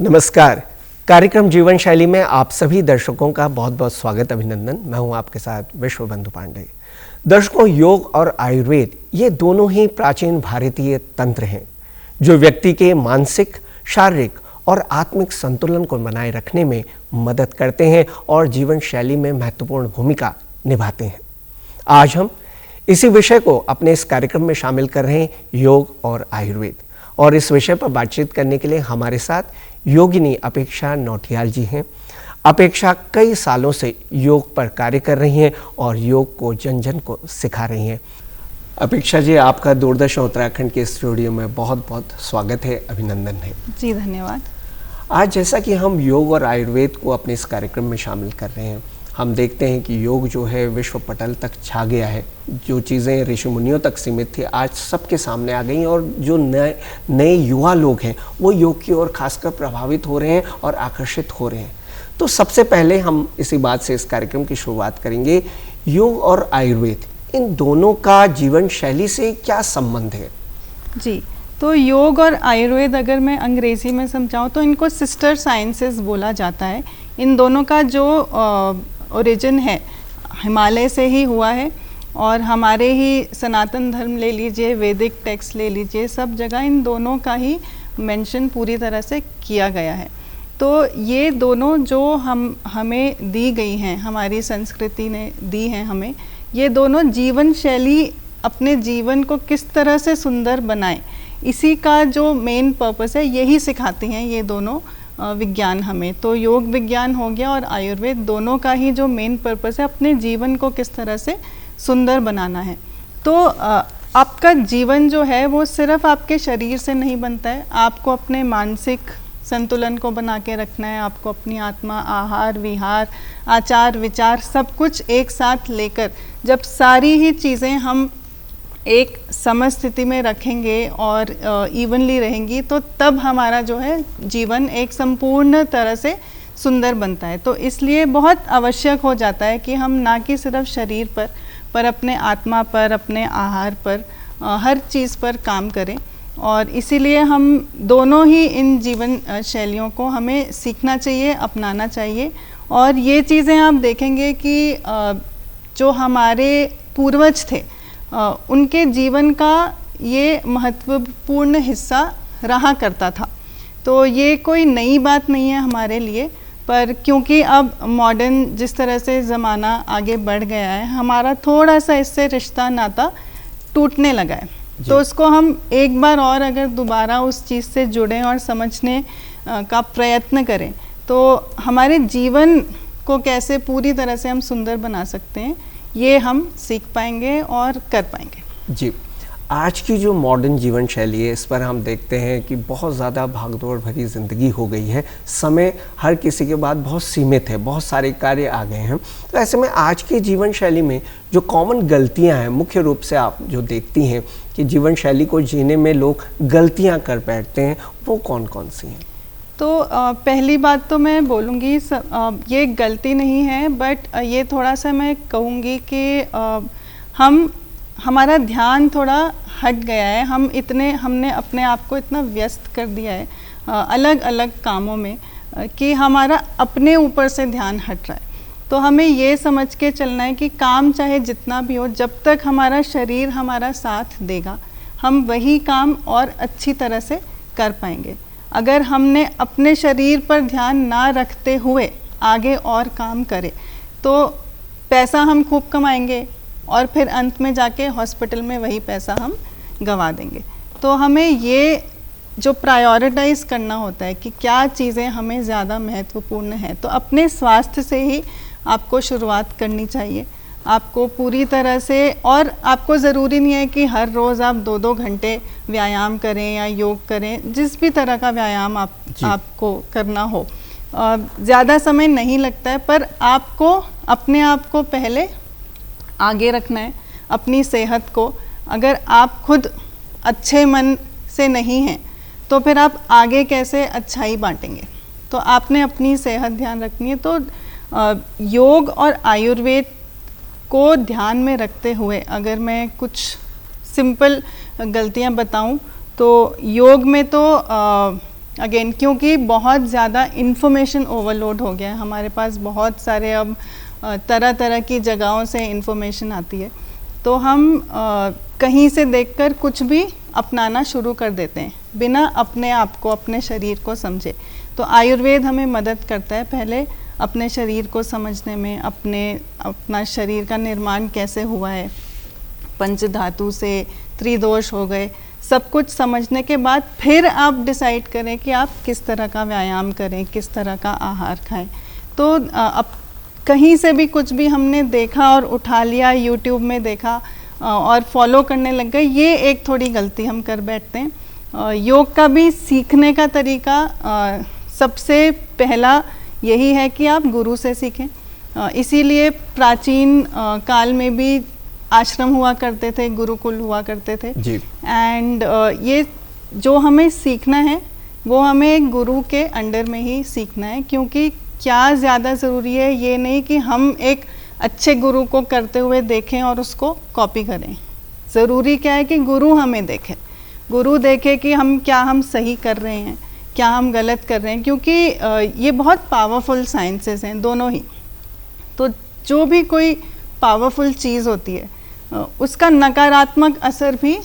नमस्कार। कार्यक्रम जीवन शैली में आप सभी दर्शकों का बहुत बहुत स्वागत, अभिनंदन। मैं हूं आपके साथ विश्वबंधु पांडे। दर्शकों, योग और आयुर्वेद ये दोनों ही प्राचीन भारतीय तंत्र हैं जो व्यक्ति के मानसिक, शारीरिक और आत्मिक संतुलन को बनाए रखने में मदद करते हैं और जीवन शैली में महत्वपूर्ण भूमिका निभाते हैं। आज हम इसी विषय को अपने इस कार्यक्रम में शामिल कर रहे हैं, योग और आयुर्वेद। और इस विषय पर बातचीत करने के लिए हमारे साथ योगिनी अपेक्षा नौटियाल जी हैं। अपेक्षा कई सालों से योग पर कार्य कर रही हैं और योग को जन जन को सिखा रही हैं। अपेक्षा जी, आपका दूरदर्शन उत्तराखंड के स्टूडियो में बहुत बहुत स्वागत है, अभिनंदन है। जी धन्यवाद। आज जैसा कि हम योग और आयुर्वेद को अपने इस कार्यक्रम में शामिल कर रहे हैं, हम देखते हैं कि योग जो है विश्व पटल तक छा गया है। जो चीज़ें ऋषि मुनियों तक सीमित थी आज सबके सामने आ गई हैं और जो नए युवा लोग हैं वो योग की ओर खासकर प्रभावित हो रहे हैं और आकर्षित हो रहे हैं। तो सबसे पहले हम इसी बात से इस कार्यक्रम की शुरुआत करेंगे, योग और आयुर्वेद इन दोनों का जीवन शैली से क्या संबंध है? जी, तो योग और आयुर्वेद अगर मैं अंग्रेज़ी में समझाऊँ तो इनको सिस्टर साइंसेस बोला जाता है। इन दोनों का जो ओरिजिन है हिमालय से ही हुआ है और हमारे ही सनातन धर्म ले लीजिए, वैदिक टेक्स्ट ले लीजिए, सब जगह इन दोनों का ही मेंशन पूरी तरह से किया गया है। तो ये दोनों जो हमें दी गई हैं, हमारी संस्कृति ने दी हैं हमें, ये दोनों जीवन शैली अपने जीवन को किस तरह से सुंदर बनाएं, इसी का जो मेन पर्पस है यही सिखाती हैं ये दोनों विज्ञान हमें। तो योग विज्ञान हो गया और आयुर्वेद, दोनों का ही जो मेन पर्पस है अपने जीवन को किस तरह से सुंदर बनाना है। तो आपका जीवन जो है वो सिर्फ आपके शरीर से नहीं बनता है, आपको अपने मानसिक संतुलन को बना के रखना है, आपको अपनी आत्मा, आहार विहार, आचार विचार सब कुछ एक साथ लेकर जब सारी ही चीज़ें हम एक समस्थिति में रखेंगे और इवनली रहेंगी तो तब हमारा जो है जीवन एक संपूर्ण तरह से सुंदर बनता है। तो इसलिए बहुत आवश्यक हो जाता है कि हम ना कि सिर्फ शरीर पर अपने आत्मा पर, अपने आहार पर, हर चीज़ पर काम करें। और इसीलिए हम दोनों ही इन जीवन शैलियों को हमें सीखना चाहिए, अपनाना चाहिए। और ये चीज़ें आप देखेंगे कि जो हमारे पूर्वज थे उनके जीवन का ये महत्वपूर्ण हिस्सा रहा करता था। तो ये कोई नई बात नहीं है हमारे लिए, पर क्योंकि अब मॉडर्न जिस तरह से ज़माना आगे बढ़ गया है, हमारा थोड़ा सा इससे रिश्ता नाता टूटने लगा है। तो उसको हम एक बार और अगर दोबारा उस चीज़ से जुड़ें और समझने का प्रयत्न करें तो हमारे जीवन को कैसे पूरी तरह से हम सुंदर बना सकते हैं ये हम सीख पाएंगे और कर पाएंगे। जी, आज की जो मॉडर्न जीवन शैली है इस पर हम देखते हैं कि बहुत ज़्यादा भागदौड़ भरी ज़िंदगी हो गई है। समय हर किसी के बाद बहुत सीमित है, बहुत सारे कार्य आ गए हैं। तो ऐसे में आज की जीवन शैली में जो कॉमन गलतियां हैं, मुख्य रूप से आप जो देखती हैं कि जीवन शैली को जीने में लोग गलतियाँ कर बैठते हैं, वो कौन कौन सी हैं? तो पहली बात तो मैं बोलूँगी ये गलती नहीं है, बट ये थोड़ा सा मैं कहूँगी कि हमारा ध्यान थोड़ा हट गया है। हमने अपने आप को इतना व्यस्त कर दिया है अलग अलग कामों में कि हमारा अपने ऊपर से ध्यान हट रहा है। तो हमें ये समझ के चलना है कि काम चाहे जितना भी हो, जब तक हमारा शरीर हमारा साथ देगा हम वही काम और अच्छी तरह से कर पाएंगे। अगर हमने अपने शरीर पर ध्यान ना रखते हुए आगे और काम करें तो पैसा हम खूब कमाएंगे और फिर अंत में जाके हॉस्पिटल में वही पैसा हम गंवा देंगे। तो हमें ये जो प्रायोरिटाइज करना होता है कि क्या चीज़ें हमें ज़्यादा महत्वपूर्ण हैं, तो अपने स्वास्थ्य से ही आपको शुरुआत करनी चाहिए। आपको पूरी तरह से, और आपको ज़रूरी नहीं है कि हर रोज़ आप 2-2 घंटे व्यायाम करें या योग करें, जिस भी तरह का व्यायाम आपको करना हो। ज़्यादा समय नहीं लगता है, पर आपको अपने आप को पहले आगे रखना है, अपनी सेहत को। अगर आप खुद अच्छे मन से नहीं हैं तो फिर आप आगे कैसे अच्छाई बांटेंगे। तो आपने अपनी सेहत ध्यान रखनी है। तो योग और आयुर्वेद को ध्यान में रखते हुए अगर मैं कुछ सिंपल गलतियां बताऊं तो योग में तो अगेन क्योंकि बहुत ज़्यादा इन्फॉर्मेशन ओवरलोड हो गया है हमारे पास, बहुत सारे अब तरह तरह की जगहों से इन्फॉर्मेशन आती है, तो हम कहीं से देखकर कुछ भी अपनाना शुरू कर देते हैं बिना अपने आप को, अपने शरीर को समझे। तो आयुर्वेद हमें मदद करता है पहले अपने शरीर को समझने में, अपना शरीर का निर्माण कैसे हुआ है, पंच धातु से, त्रिदोष हो गए, सब कुछ समझने के बाद फिर आप डिसाइड करें कि आप किस तरह का व्यायाम करें, किस तरह का आहार खाएं। तो अब कहीं से भी कुछ भी हमने देखा और उठा लिया, यूट्यूब में देखा और फॉलो करने लग गए, ये एक थोड़ी गलती हम कर बैठते हैं। योग का भी सीखने का तरीका सबसे पहला यही है कि आप गुरु से सीखें। इसीलिए प्राचीन काल में भी आश्रम हुआ करते थे, गुरुकुल हुआ करते थे जी। एंड ये जो हमें सीखना है वो हमें एक गुरु के अंडर में ही सीखना है, क्योंकि क्या ज़्यादा ज़रूरी है ये नहीं कि हम एक अच्छे गुरु को करते हुए देखें और उसको कॉपी करें। ज़रूरी क्या है कि गुरु हमें देखे, गुरु देखे कि हम सही कर रहे हैं, क्या हम गलत कर रहे हैं, क्योंकि ये बहुत पावरफुल साइंसेस हैं दोनों ही। तो जो भी कोई पावरफुल चीज़ होती है उसका नकारात्मक असर भी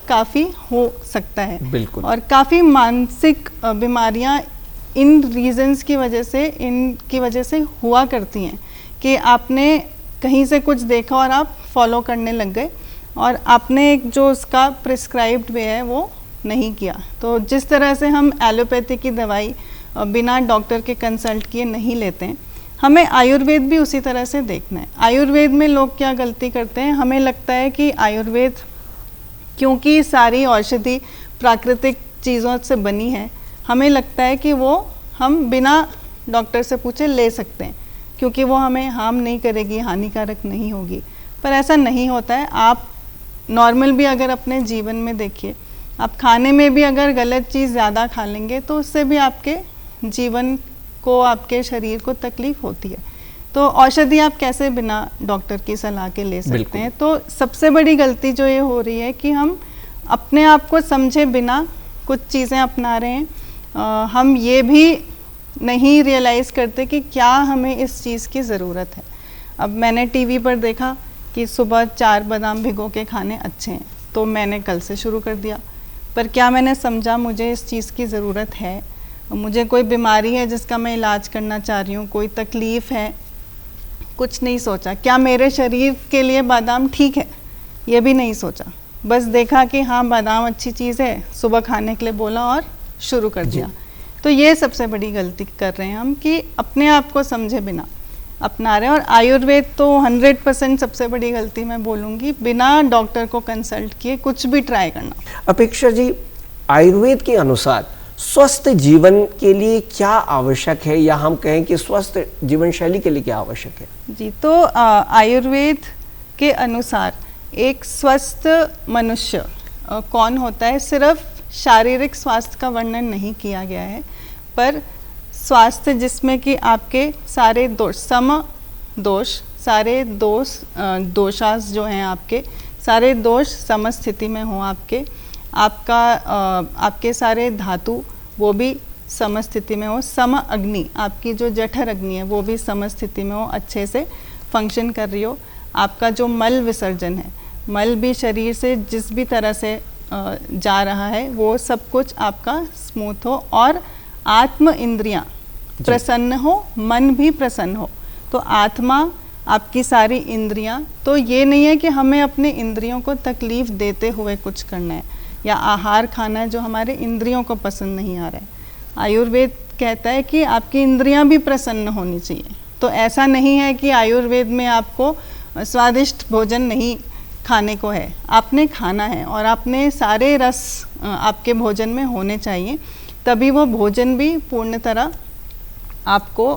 काफ़ी हो सकता है। बिल्कुल। और काफ़ी मानसिक बीमारियां इन रीजंस की वजह से हुआ करती हैं कि आपने कहीं से कुछ देखा और आप फॉलो करने लग गए और आपने जो उसका प्रिस्क्राइब्ड वे है वो नहीं किया। तो जिस तरह से हम एलोपैथी की दवाई बिना डॉक्टर के कंसल्ट किए नहीं लेते हैं, हमें आयुर्वेद भी उसी तरह से देखना है। आयुर्वेद में लोग क्या गलती करते हैं, हमें लगता है कि आयुर्वेद क्योंकि सारी औषधि प्राकृतिक चीज़ों से बनी है, हमें लगता है कि वो हम बिना डॉक्टर से पूछे ले सकते हैं क्योंकि वो हमें हार्म नहीं करेगी, हानिकारक नहीं होगी। पर ऐसा नहीं होता है। आप नॉर्मल भी अगर अपने जीवन में देखिए, आप खाने में भी अगर गलत चीज़ ज़्यादा खा लेंगे तो उससे भी आपके जीवन को, आपके शरीर को तकलीफ होती है। तो औषधि आप कैसे बिना डॉक्टर की सलाह के ले सकते हैं। तो सबसे बड़ी गलती जो ये हो रही है कि हम अपने आप को समझे बिना कुछ चीज़ें अपना रहे हैं। हम ये भी नहीं रियलाइज़ करते कि क्या हमें इस चीज़ की ज़रूरत है। अब मैंने टीवी पर देखा कि सुबह 4 बादाम भिगो के खाने अच्छे हैं, तो मैंने कल से शुरू कर दिया। पर क्या मैंने समझा मुझे इस चीज़ की ज़रूरत है, मुझे कोई बीमारी है जिसका मैं इलाज करना चाह रही हूँ, कोई तकलीफ़ है, कुछ नहीं सोचा। क्या मेरे शरीर के लिए बादाम ठीक है, ये भी नहीं सोचा। बस देखा कि हाँ बादाम अच्छी चीज़ है, सुबह खाने के लिए बोला और शुरू कर दिया। तो ये सबसे बड़ी गलती कर रहे हैं हम कि अपने आप को समझे बिना अपना रहे हैं। और आयुर्वेद तो 100% सबसे बड़ी गलती मैं बोलूँगी, बिना डॉक्टर को कंसल्ट किए कुछ भी ट्राई करना। अपेक्षा जी, आयुर्वेद के अनुसार स्वस्थ जीवन के लिए क्या आवश्यक है, या हम कहें कि स्वस्थ जीवन शैली के लिए क्या आवश्यक है? जी, तो आयुर्वेद के अनुसार एक स्वस्थ मनुष्य कौन होता है, सिर्फ शारीरिक स्वास्थ्य का वर्णन नहीं किया गया है, पर स्वास्थ्य जिसमें कि आपके सारे दोष, सम दोष, सारे दोषास जो हैं आपके सारे दोष समस्थिति में हों, आपके सारे धातु वो भी समस्थिति में हो, सम अग्नि, आपकी जो जठर अग्नि है वो भी समस्थिति में हो, अच्छे से फंक्शन कर रही हो। आपका जो मल विसर्जन है, मल भी शरीर से जिस भी तरह से जा रहा है वो सब कुछ आपका स्मूथ हो, और आत्म इंद्रियां प्रसन्न हो, मन भी प्रसन्न हो। तो आत्मा, आपकी सारी इंद्रियां, तो ये नहीं है कि हमें अपने इंद्रियों को तकलीफ़ देते हुए कुछ करना है या आहार खाना है जो हमारे इंद्रियों को पसंद नहीं आ रहा है। आयुर्वेद कहता है कि आपकी इंद्रियां भी प्रसन्न होनी चाहिए। तो ऐसा नहीं है कि आयुर्वेद में आपको स्वादिष्ट भोजन नहीं खाने को है, आपने खाना है और आपने सारे रस आपके भोजन में होने चाहिए, तभी वो भोजन भी पूर्ण तरह आपको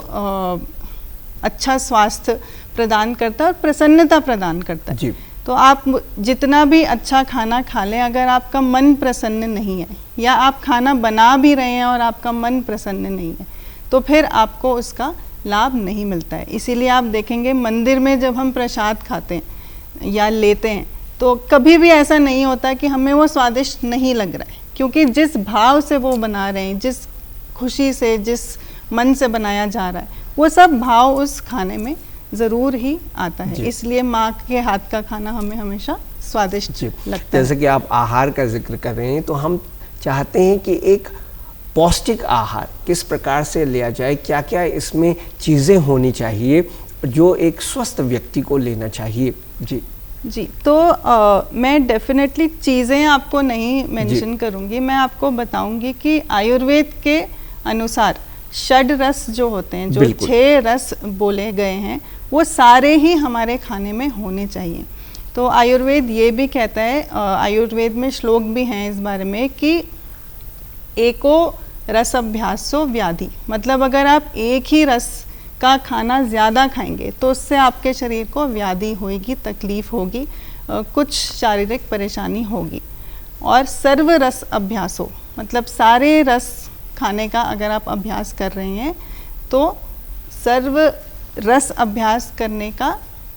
अच्छा स्वास्थ्य प्रदान करता है और प्रसन्नता प्रदान करता है। तो आप जितना भी अच्छा खाना खा लें, अगर आपका मन प्रसन्न नहीं है या आप खाना बना भी रहे हैं और आपका मन प्रसन्न नहीं है, तो फिर आपको उसका लाभ नहीं मिलता है। इसीलिए आप देखेंगे मंदिर में जब हम प्रसाद खाते हैं या लेते हैं तो कभी भी ऐसा नहीं होता कि हमें वो स्वादिष्ट नहीं लग रहा है, क्योंकि जिस भाव से वो बना रहे हैं, जिस खुशी से, जिस मन से बनाया जा रहा है, वो सब भाव उस खाने में ज़रूर ही आता है। इसलिए माँ के हाथ का खाना हमें हमेशा स्वादिष्ट लगता है। जैसे कि आप आहार का जिक्र कर रहे हैं, तो हम चाहते हैं कि एक पौष्टिक आहार किस प्रकार से लिया जाए, क्या क्या इसमें चीज़ें होनी चाहिए जो एक स्वस्थ व्यक्ति को लेना चाहिए। जी, तो मैं डेफिनेटली चीज़ें आपको नहीं मेंशन करूँगी, मैं आपको बताऊँगी कि आयुर्वेद के अनुसार षड रस जो होते हैं, जो 6 रस बोले गए हैं, वो सारे ही हमारे खाने में होने चाहिए। तो आयुर्वेद ये भी कहता है, आयुर्वेद में श्लोक भी हैं इस बारे में कि एको रस अभ्यासो व्याधि, मतलब अगर आप एक ही रस का खाना ज़्यादा खाएंगे तो उससे आपके शरीर को व्याधि होगी, तकलीफ़ होगी, कुछ शारीरिक परेशानी होगी। और सर्व रस अभ्यासो, मतलब सारे रस खाने का अगर आप अभ्यास कर रहे हैं तो सर्व रस अभ्यास करने का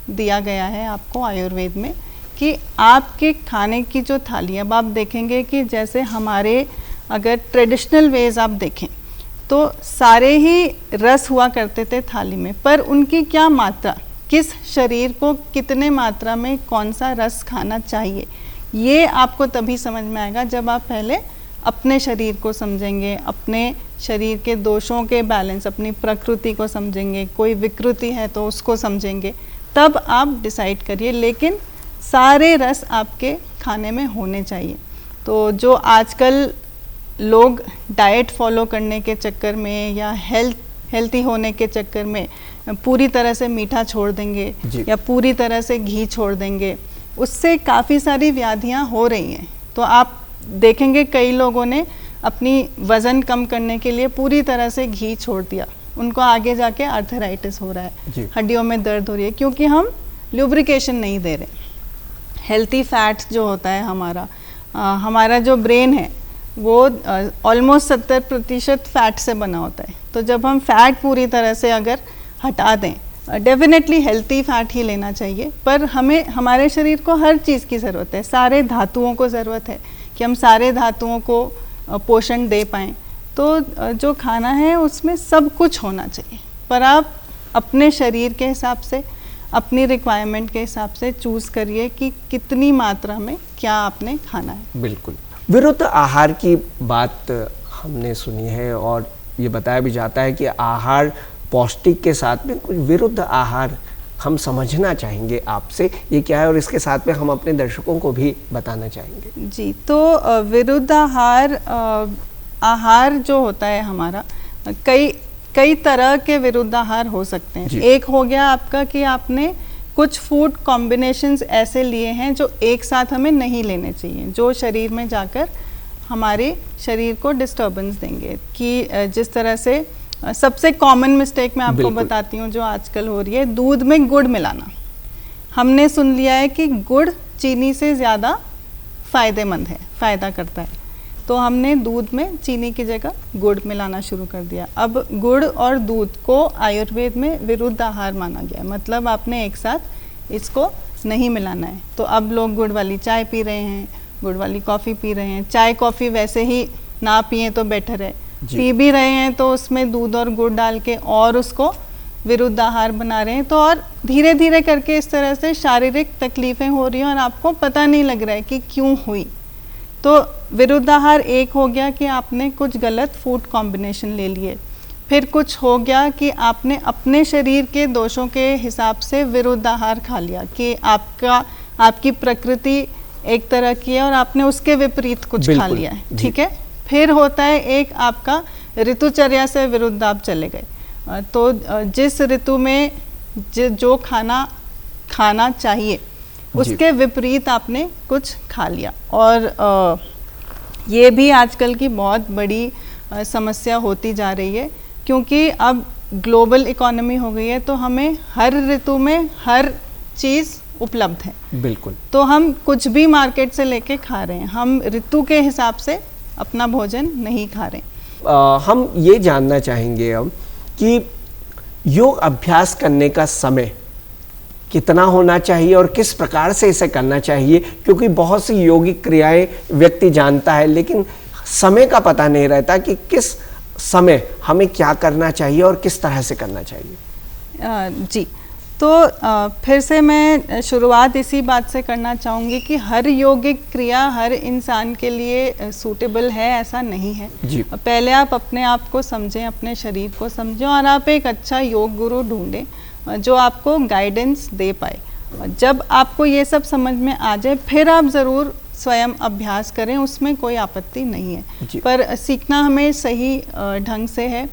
दिया गया है आपको आयुर्वेद में, कि आपके खाने की जो थाली, अब आप देखेंगे कि जैसे हमारे अगर ट्रेडिशनल वेज आप देखें तो सारे ही रस हुआ करते थे थाली में, पर उनकी क्या मात्रा, किस शरीर को कितने मात्रा में कौन सा रस खाना चाहिए, ये आपको तभी समझ में आएगा जब आप पहले अपने शरीर को समझेंगे, अपने शरीर के दोषों के बैलेंस, अपनी प्रकृति को समझेंगे, कोई विकृति है तो उसको समझेंगे, तब आप डिसाइड करिए। लेकिन सारे रस आपके खाने में होने चाहिए। तो जो आजकल लोग डाइट फॉलो करने के चक्कर में या हेल्थी होने के चक्कर में पूरी तरह से मीठा छोड़ देंगे या पूरी तरह से घी छोड़ देंगे, उससे काफ़ी सारी व्याधियां हो रही हैं। तो आप देखेंगे कई लोगों ने अपनी वज़न कम करने के लिए पूरी तरह से घी छोड़ दिया, उनको आगे जाके आर्थराइटिस हो रहा है, हड्डियों में दर्द हो रही है, क्योंकि हम ल्यूब्रिकेशन नहीं दे रहे। हेल्थी फैट जो होता है हमारा जो ब्रेन है वो ऑलमोस्ट 70% फैट से बना होता है। तो जब हम फैट पूरी तरह से अगर हटा दें, डेफिनेटली हेल्थी फैट ही लेना चाहिए, पर हमें हमारे शरीर को हर चीज़ की ज़रूरत है, सारे धातुओं को ज़रूरत है कि हम सारे धातुओं को पोषण दे पाएँ। तो जो खाना है उसमें सब कुछ होना चाहिए, पर आप अपने शरीर के हिसाब से, अपनी रिक्वायरमेंट के हिसाब से चूज़ करिए कि कितनी मात्रा में क्या आपने खाना है। बिल्कुल। विरुद्ध आहार की बात हमने सुनी है और ये बताया भी जाता है कि आहार पौष्टिक के साथ में कुछ विरुद्ध आहार हम समझना चाहेंगे आपसे, ये क्या है और इसके साथ में हम अपने दर्शकों को भी बताना चाहेंगे। जी, तो विरुद्ध आहार जो होता है हमारा, कई तरह के विरुद्ध आहार हो सकते हैं। एक हो गया आपका कि आपने कुछ फूड कॉम्बिनेशंस ऐसे लिए हैं जो एक साथ हमें नहीं लेने चाहिए, जो शरीर में जाकर हमारे शरीर को डिस्टर्बेंस देंगे। कि जिस तरह से सबसे कॉमन मिस्टेक मैं आपको बताती हूँ जो आजकल हो रही है, दूध में गुड़ मिलाना। हमने सुन लिया है कि गुड़ चीनी से ज़्यादा फ़ायदेमंद है, फ़ायदा करता है, तो हमने दूध में चीनी की जगह गुड़ मिलाना शुरू कर दिया। अब गुड़ और दूध को आयुर्वेद में विरुद्ध आहार माना गया है, मतलब आपने एक साथ इसको नहीं मिलाना है। तो अब लोग गुड़ वाली चाय पी रहे हैं, गुड़ वाली कॉफ़ी पी रहे हैं। चाय कॉफ़ी वैसे ही ना पिए तो बेटर है, पी भी रहे हैं तो उसमें दूध और गुड़ डाल के और उसको विरुद्ध आहार बना रहे हैं। तो और धीरे धीरे करके इस तरह से शारीरिक तकलीफ़ें हो रही हैं और आपको पता नहीं लग रहा है कि क्यों हुई। तो विरुद्ध आहार एक हो गया कि आपने कुछ गलत फूड कॉम्बिनेशन ले लिए। फिर कुछ हो गया कि आपने अपने शरीर के दोषों के हिसाब से विरुद्ध आहार खा लिया, कि आपकी प्रकृति एक तरह की है और आपने उसके विपरीत कुछ खा लिया है, ठीक है। फिर होता है एक आपका ऋतुचर्या से विरुद्ध आप चले गए, तो जिस ऋतु में जो खाना चाहिए उसके विपरीत आपने कुछ खा लिया। और ये भी आजकल की बहुत बड़ी समस्या होती जा रही है, क्योंकि अब ग्लोबल इकोनॉमी हो गई है, तो हमें हर ऋतु में हर चीज़ उपलब्ध है। बिल्कुल। तो हम कुछ भी मार्केट से लेके खा रहे हैं, हम ऋतु के हिसाब से अपना भोजन नहीं खा रहे। हम ये जानना चाहेंगे अब कि योग अभ्यास करने का समय कितना होना चाहिए और किस प्रकार से इसे करना चाहिए, क्योंकि बहुत सी योगिक क्रियाएं व्यक्ति जानता है लेकिन समय का पता नहीं रहता कि किस समय हमें क्या करना चाहिए और किस तरह से करना चाहिए? जी, तो फिर से मैं शुरुआत इसी बात से करना चाहूँगी कि हर योगिक क्रिया हर इंसान के लिए सूटेबल है, ऐसा नहीं है जी। पहले आप अपने आप को समझें, अपने शरीर को समझें और आप एक अच्छा योग गुरु ढूंढें जो आपको गाइडेंस दे पाए। जब आपको ये सब समझ में आ जाए फिर आप ज़रूर स्वयं अभ्यास करें, उसमें कोई आपत्ति नहीं है। पर सीखना हमें सही ढंग से है।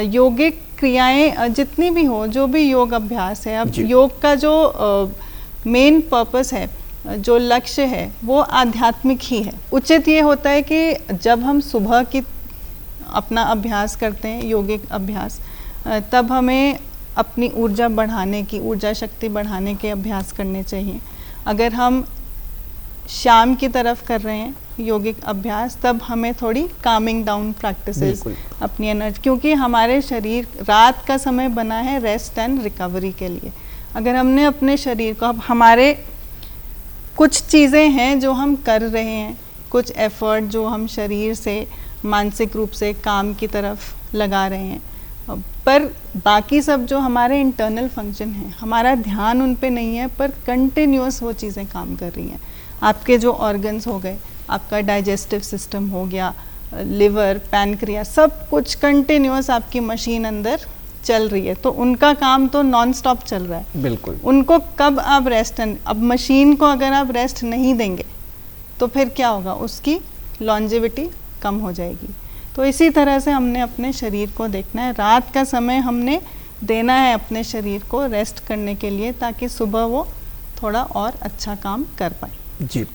योगिक क्रियाएं जितनी भी हो, जो भी योग अभ्यास है, अब योग का जो मेन पर्पस है, जो लक्ष्य है, वो आध्यात्मिक ही है। उचित ये होता है कि जब हम सुबह की अपना अभ्यास करते हैं, योगिक अभ्यास, तब हमें अपनी ऊर्जा बढ़ाने की, ऊर्जा शक्ति बढ़ाने के अभ्यास करने चाहिए। अगर हम शाम की तरफ कर रहे हैं योगिक अभ्यास, तब हमें थोड़ी कामिंग डाउन प्रैक्टिसेस, अपनी एनर्जी, क्योंकि हमारे शरीर रात का समय बना है रेस्ट एंड रिकवरी के लिए। अगर हमने अपने शरीर को, अब हमारे कुछ चीज़ें हैं जो हम कर रहे हैं, कुछ एफर्ट जो हम शरीर से मानसिक रूप से काम की तरफ लगा रहे हैं, पर बाकी सब जो हमारे इंटरनल फंक्शन हैं, हमारा ध्यान उन पे नहीं है, पर कंटिन्यूस वो चीज़ें काम कर रही हैं। आपके जो ऑर्गन्स हो गए, आपका डाइजेस्टिव सिस्टम हो गया, लिवर, पैनक्रियास, सब कुछ कंटिन्यूस आपकी मशीन अंदर चल रही है, तो उनका काम तो नॉन स्टॉप चल रहा है। बिल्कुल। उनको कब आप रेस्ट, अब मशीन को अगर आप रेस्ट नहीं देंगे तो फिर क्या होगा, उसकी लॉन्जेविटी कम हो जाएगी। तो इसी तरह से हमने अपने शरीर को देखना है, रात का समय हमने देना है अपने शरीर को रेस्ट करने के लिए, ताकि सुबह वो थोड़ा और अच्छा काम कर पाए। जी,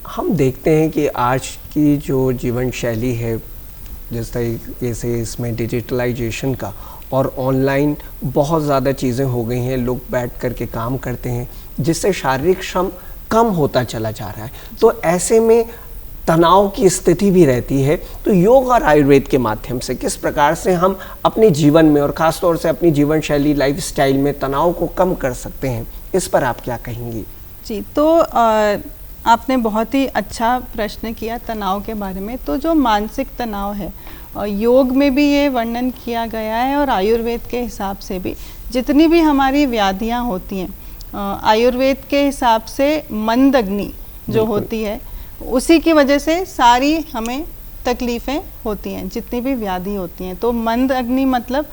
हम देखते हैं कि आज की जो जीवन शैली है, जिस तरीके से इसमें डिजिटलाइजेशन का और ऑनलाइन बहुत ज़्यादा चीज़ें हो गई हैं, लोग बैठ कर के काम करते हैं, जिससे शारीरिक श्रम कम होता चला जा रहा है। तो ऐसे में तनाव की स्थिति भी रहती है। तो योग और आयुर्वेद के माध्यम से किस प्रकार से हम अपने जीवन में और ख़ास तौर से अपनी जीवन शैली, लाइफस्टाइल में तनाव को कम कर सकते हैं, इस पर आप क्या कहेंगी? जी, तो आपने बहुत ही अच्छा प्रश्न किया तनाव के बारे में। तो जो मानसिक तनाव है, योग में भी ये वर्णन किया गया है और आयुर्वेद के हिसाब से भी, जितनी भी हमारी व्याधियाँ होती हैं, आयुर्वेद के हिसाब से मंद अग्नि जो होती है, उसी की वजह से सारी हमें तकलीफ़ें होती हैं, जितनी भी व्याधि होती हैं। तो मंद अग्नि मतलब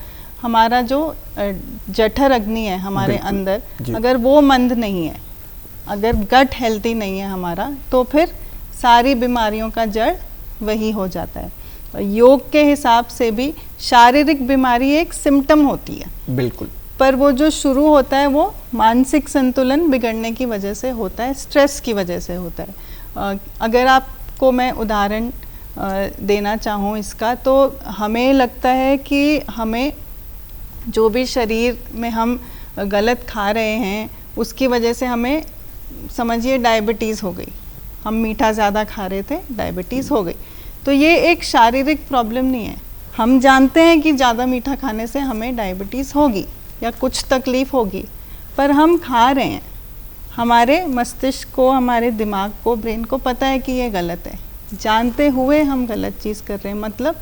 हमारा जो जठर अग्नि है हमारे अंदर, अगर वो मंद नहीं है, अगर गट हेल्दी नहीं है हमारा, तो फिर सारी बीमारियों का जड़ वही हो जाता है। योग के हिसाब से भी शारीरिक बीमारी एक सिम्टम होती है, बिल्कुल, पर वो जो शुरू होता है वो मानसिक संतुलन बिगड़ने की वजह से होता है, स्ट्रेस की वजह से होता है। अगर आपको मैं उदाहरण देना चाहूँ इसका, तो हमें लगता है कि हमें जो भी शरीर में हम गलत खा रहे हैं, उसकी वजह से हमें समझिए डायबिटीज़ हो गई, हम मीठा ज़्यादा खा रहे थे, डायबिटीज़ हो गई। तो ये एक शारीरिक प्रॉब्लम नहीं है, हम जानते हैं कि ज़्यादा मीठा खाने से हमें डायबिटीज़ होगी या कुछ तकलीफ़ होगी, पर हम खा रहे हैं। हमारे मस्तिष्क को, हमारे दिमाग को, ब्रेन को पता है कि ये गलत है, जानते हुए हम गलत चीज़ कर रहे हैं। मतलब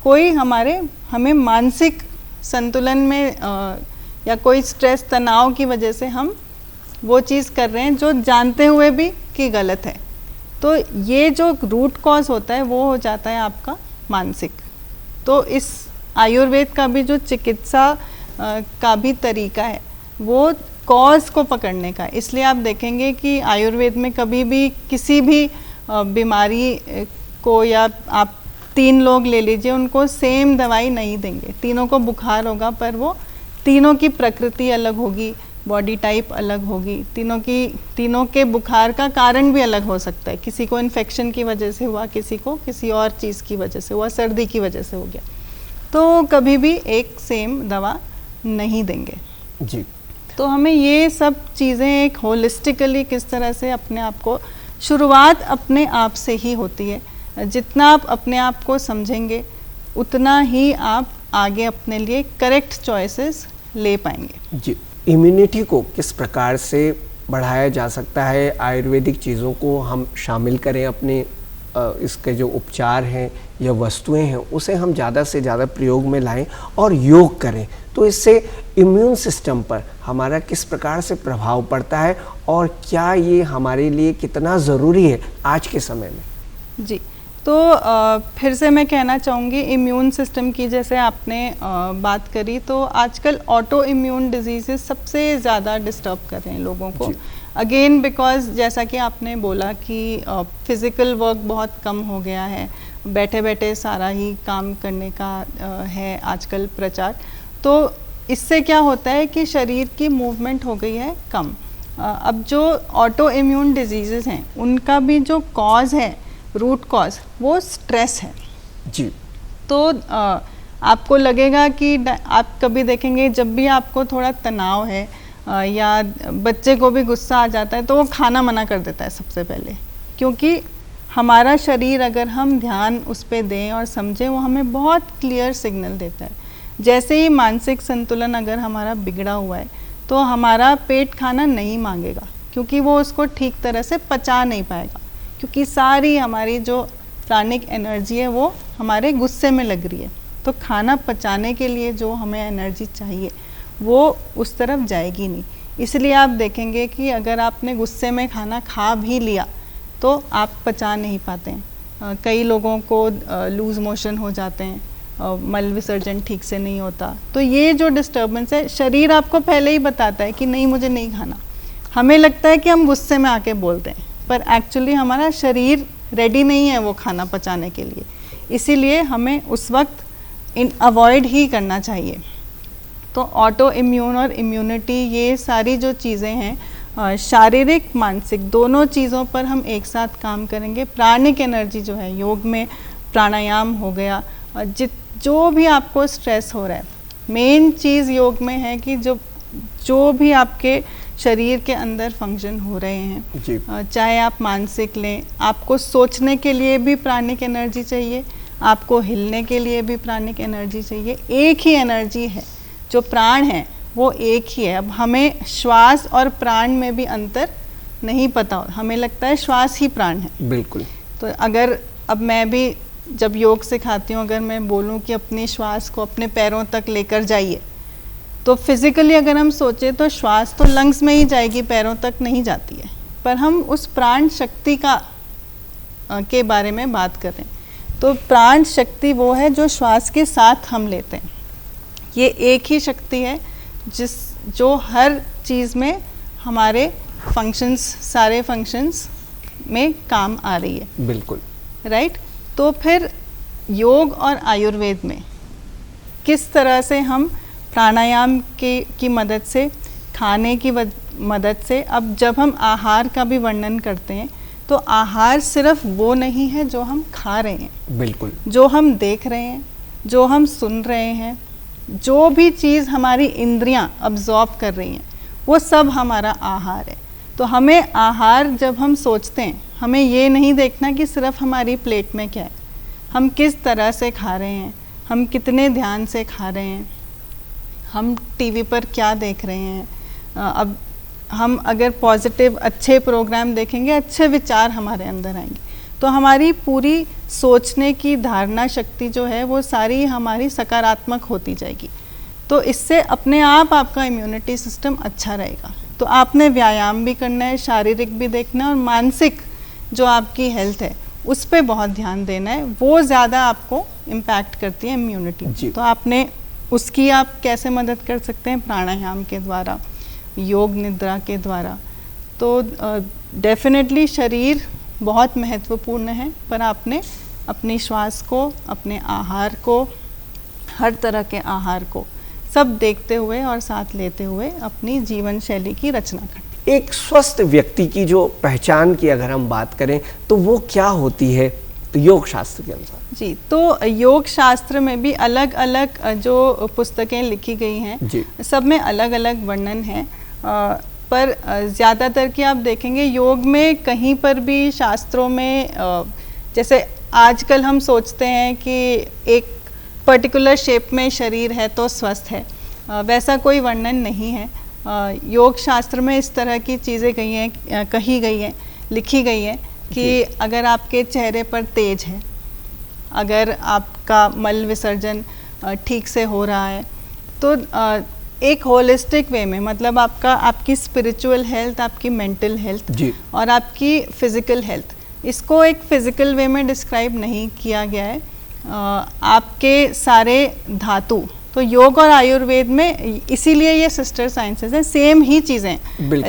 कोई हमें मानसिक संतुलन में या कोई स्ट्रेस, तनाव की वजह से हम वो चीज़ कर रहे हैं जो जानते हुए भी कि गलत है। तो ये जो रूट कॉज होता है वो हो जाता है आपका मानसिक। तो इस आयुर्वेद का भी जो चिकित्सा का भी तरीका है वो कॉज को पकड़ने का। इसलिए आप देखेंगे कि आयुर्वेद में कभी भी किसी भी बीमारी को, या आप 3 लोग ले लीजिए, उनको सेम दवाई नहीं देंगे। तीनों को बुखार होगा, पर वो तीनों की प्रकृति अलग होगी, बॉडी टाइप अलग होगी, तीनों के बुखार का कारण भी अलग हो सकता है। किसी को इन्फेक्शन की वजह से हुआ, किसी को किसी और चीज़ की वजह से हुआ, सर्दी की वजह से हो गया। तो कभी भी एक सेम दवा नहीं देंगे जी। तो हमें ये सब चीज़ें एक होलिस्टिकली किस तरह से अपने आप को, शुरुआत अपने आप से ही होती है। जितना आप अपने आप को समझेंगे उतना ही आप आगे अपने लिए करेक्ट चॉइसेस ले पाएंगे जी। इम्यूनिटी को किस प्रकार से बढ़ाया जा सकता है? आयुर्वेदिक चीज़ों को हम शामिल करें अपने इसके जो उपचार हैं या वस्तुएं हैं उसे हम ज़्यादा से ज़्यादा प्रयोग में लाएं और योग करें, तो इससे इम्यून सिस्टम पर हमारा किस प्रकार से प्रभाव पड़ता है और क्या ये हमारे लिए कितना ज़रूरी है आज के समय में? जी, तो फिर से मैं कहना चाहूँगी इम्यून सिस्टम की, जैसे आपने बात करी, तो आजकल ऑटो इम्यून डिजीज़ेस सबसे ज़्यादा डिस्टर्ब कर रहे हैं लोगों को। अगेन बिकॉज जैसा कि आपने बोला कि फिज़िकल वर्क बहुत कम हो गया है, बैठे बैठे सारा ही काम करने का है आजकल प्रचार। तो इससे क्या होता है कि शरीर की मूवमेंट हो गई है कम। अब जो ऑटो इम्यून डिजीज़ेस हैं उनका भी जो कॉज है, रूट कॉज, वो स्ट्रेस है जी। तो आपको लगेगा कि आप कभी देखेंगे जब भी आपको थोड़ा तनाव है या बच्चे को भी गुस्सा आ जाता है तो वो खाना मना कर देता है सबसे पहले, क्योंकि हमारा शरीर अगर हम ध्यान उस पर दें और समझें, वो हमें बहुत क्लियर सिग्नल देता है। जैसे ही मानसिक संतुलन अगर हमारा बिगड़ा हुआ है तो हमारा पेट खाना नहीं मांगेगा, क्योंकि वो उसको ठीक तरह से पचा नहीं पाएगा, क्योंकि सारी हमारी जो प्राणिक एनर्जी है वो हमारे गुस्से में लग रही है। तो खाना पचाने के लिए जो हमें एनर्जी चाहिए वो उस तरफ जाएगी नहीं। इसलिए आप देखेंगे कि अगर आपने गुस्से में खाना खा भी लिया तो आप पचा नहीं पाते हैं। कई लोगों को लूज़ मोशन हो जाते हैं, मल विसर्जन ठीक से नहीं होता। तो ये जो डिस्टर्बेंस है, शरीर आपको पहले ही बताता है कि नहीं, मुझे नहीं खाना। हमें लगता है कि हम गुस्से में आके बोलते हैं, पर एक्चुअली हमारा शरीर रेडी नहीं है वो खाना पचाने के लिए। इसीलिए हमें उस वक्त अवॉइड ही करना चाहिए। तो ऑटो इम्यून और इम्यूनिटी, ये सारी जो चीज़ें हैं, शारीरिक मानसिक दोनों चीज़ों पर हम एक साथ काम करेंगे। प्राणिक एनर्जी जो है, योग में प्राणायाम हो गया, जो भी आपको स्ट्रेस हो रहा है, मेन चीज़ योग में है कि जो भी आपके शरीर के अंदर फंक्शन हो रहे हैं, चाहे आप मानसिक लें, आपको सोचने के लिए भी प्राणिक एनर्जी चाहिए, आपको हिलने के लिए भी प्राणिक एनर्जी चाहिए। एक ही एनर्जी है, जो प्राण है वो एक ही है। अब हमें श्वास और प्राण में भी अंतर नहीं पता, हमें लगता है श्वास ही प्राण है। बिल्कुल। तो अगर अब मैं भी जब योग सिखाती हूँ, अगर मैं बोलूँ कि अपनी श्वास को अपने पैरों तक लेकर जाइए, तो फिज़िकली अगर हम सोचें तो श्वास तो लंग्स में ही जाएगी, पैरों तक नहीं जाती है। पर हम उस प्राण शक्ति के बारे में बात कर रहे हैं। तो प्राण शक्ति वो है जो श्वास के साथ हम लेते हैं। ये एक ही शक्ति है जो हर चीज़ में हमारे फंक्शंस, सारे फंक्शंस में काम आ रही है। बिल्कुल। राइट। तो फिर योग और आयुर्वेद में किस तरह से हम प्राणायाम की मदद से, खाने की मदद से, अब जब हम आहार का भी वर्णन करते हैं तो आहार सिर्फ वो नहीं है जो हम खा रहे हैं। बिल्कुल। जो हम देख रहे हैं, जो हम सुन रहे हैं, जो भी चीज़ हमारी इंद्रियां अब्जॉर्ब कर रही हैं, वो सब हमारा आहार है। तो हमें आहार जब हम सोचते हैं, हमें ये नहीं देखना कि सिर्फ हमारी प्लेट में क्या है, हम किस तरह से खा रहे हैं, हम कितने ध्यान से खा रहे हैं, हम टीवी पर क्या देख रहे हैं। अब हम अगर पॉजिटिव अच्छे प्रोग्राम देखेंगे, अच्छे विचार हमारे अंदर आएंगे, तो हमारी पूरी सोचने की धारणा शक्ति जो है वो सारी हमारी सकारात्मक होती जाएगी। तो इससे अपने आप आपका इम्यूनिटी सिस्टम अच्छा रहेगा। तो आपने व्यायाम भी करना है, शारीरिक भी देखना है, और मानसिक जो आपकी हेल्थ है उस पर बहुत ध्यान देना है। वो ज़्यादा आपको इम्पैक्ट करती है इम्यूनिटी। तो आपने उसकी आप कैसे मदद कर सकते हैं? प्राणायाम के द्वारा, योग निद्रा के द्वारा। तो डेफिनेटली शरीर बहुत महत्वपूर्ण है, पर आपने अपनी श्वास को, अपने आहार को, हर तरह के आहार को सब देखते हुए और साथ लेते हुए अपनी जीवन शैली की रचना करनी। एक स्वस्थ व्यक्ति की जो पहचान की अगर हम बात करें तो वो क्या होती है योग शास्त्र के अनुसार? जी, तो योग शास्त्र में भी अलग अलग जो पुस्तकें लिखी गई हैं, सब में अलग अलग वर्णन है। पर ज़्यादातर कि आप देखेंगे योग में कहीं पर भी शास्त्रों में, जैसे आजकल हम सोचते हैं कि एक पर्टिकुलर शेप में शरीर है तो स्वस्थ है, वैसा कोई वर्णन नहीं है। योग शास्त्र में इस तरह की चीज़ें कही गई हैं, लिखी गई हैं कि अगर आपके चेहरे पर तेज है, अगर आपका मल विसर्जन ठीक से हो रहा है, तो एक होलिस्टिक वे में, मतलब आपकी स्पिरिचुअल हेल्थ, आपकी मेंटल हेल्थ और आपकी फिज़िकल हेल्थ, इसको एक फिज़िकल वे में डिस्क्राइब नहीं किया गया है। आपके सारे धातु, तो योग और आयुर्वेद में इसीलिए ये सिस्टर साइंसेज हैं, सेम ही चीज़ें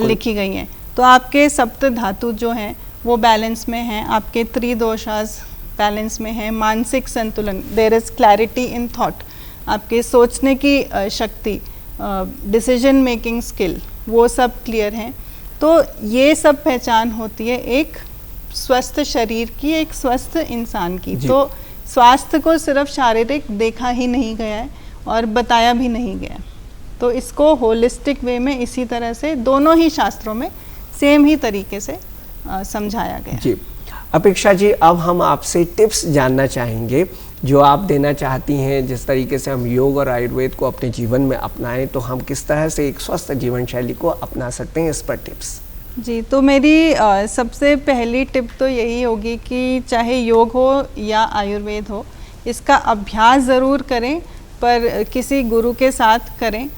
लिखी गई हैं। तो आपके सप्त धातु जो हैं वो बैलेंस में हैं, आपके त्रिदोषास बैलेंस में हैं, मानसिक संतुलन, there is clarity in thought, आपके सोचने की शक्ति, डिसीजन मेकिंग स्किल, वो सब क्लियर हैं। तो ये सब पहचान होती है एक स्वस्थ शरीर की, एक स्वस्थ इंसान की। तो स्वास्थ्य को सिर्फ शारीरिक देखा ही नहीं गया है और बताया भी नहीं गया, तो इसको होलिस्टिक वे में इसी तरह से दोनों ही शास्त्रों में सेम ही तरीके से समझाया गया जी। अपेक्षा जी, अब हम आपसे टिप्स जानना चाहेंगे जो आप देना चाहती हैं, जिस तरीके से हम योग और आयुर्वेद को अपने जीवन में अपनाएं, तो हम किस तरह से एक स्वस्थ जीवन शैली को अपना सकते हैं, इस पर टिप्स। जी, तो मेरी सबसे पहली टिप तो यही होगी कि चाहे योग हो या आयुर्वेद हो, इसका अभ्यास ज़रूर करें, पर किसी गुरु के साथ करें,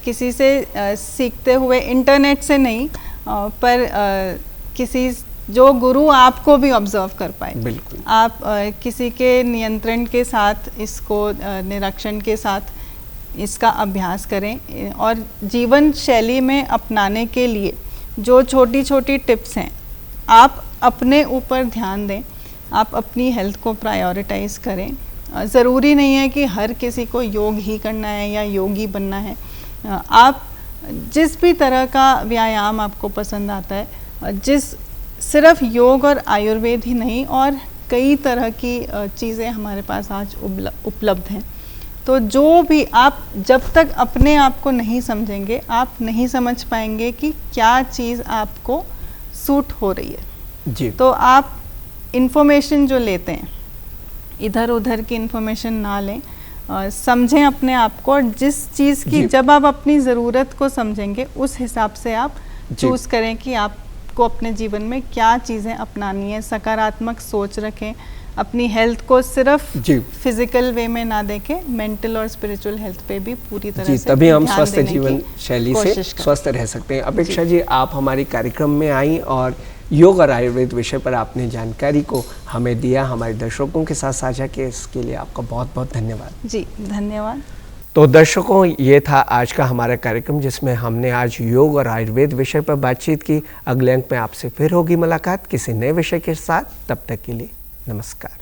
किसी से सीखते हुए, इंटरनेट से नहीं, पर किसी जो गुरु आपको भी ऑब्जर्व कर पाए। बिल्कुल। आप किसी के नियंत्रण के साथ, इसको निरीक्षण के साथ इसका अभ्यास करें, और जीवन शैली में अपनाने के लिए जो छोटी छोटी टिप्स हैं, आप अपने ऊपर ध्यान दें, आप अपनी हेल्थ को प्रायोरिटाइज़ करें। ज़रूरी नहीं है कि हर किसी को योग ही करना है या योगी बनना है। आप जिस भी तरह का व्यायाम आपको पसंद आता है, सिर्फ योग और आयुर्वेद ही नहीं, और कई तरह की चीज़ें हमारे पास आज उपलब्ध हैं। तो जो भी आप जब तक अपने आप को नहीं समझेंगे, आप नहीं समझ पाएंगे कि क्या चीज़ आपको सूट हो रही है जी। तो आप इन्फॉर्मेशन जो लेते हैं, इधर उधर की इन्फॉर्मेशन ना लें, समझें अपने आप को, और जिस चीज़ की जब आप अपनी ज़रूरत को समझेंगे, उस हिसाब से आप चूज़ करें कि आपको अपने जीवन में क्या चीज़ें अपनानी है। सकारात्मक सोच रखें, अपनी हेल्थ को सिर्फ फिजिकल वे में ना देखें, मेंटल और स्पिरिचुअल हेल्थ पे भी पूरी तरह से तभी हम स्वस्थ जीवन शैली से स्वस्थ रह सकते हैं। अपेक्षा जी, आप हमारे कार्यक्रम में आई और योग और आयुर्वेद विषय पर आपने जानकारी को हमें दिया, हमारे दर्शकों के साथ साझा किया, इसके लिए आपका बहुत बहुत धन्यवाद। जी, धन्यवाद। तो दर्शकों, ये था आज का हमारा कार्यक्रम, जिसमें हमने आज योग और आयुर्वेद विषय पर बातचीत की। अगले अंक में आपसे फिर होगी मुलाकात किसी नए विषय के साथ। तब तक के लिए नमस्कार।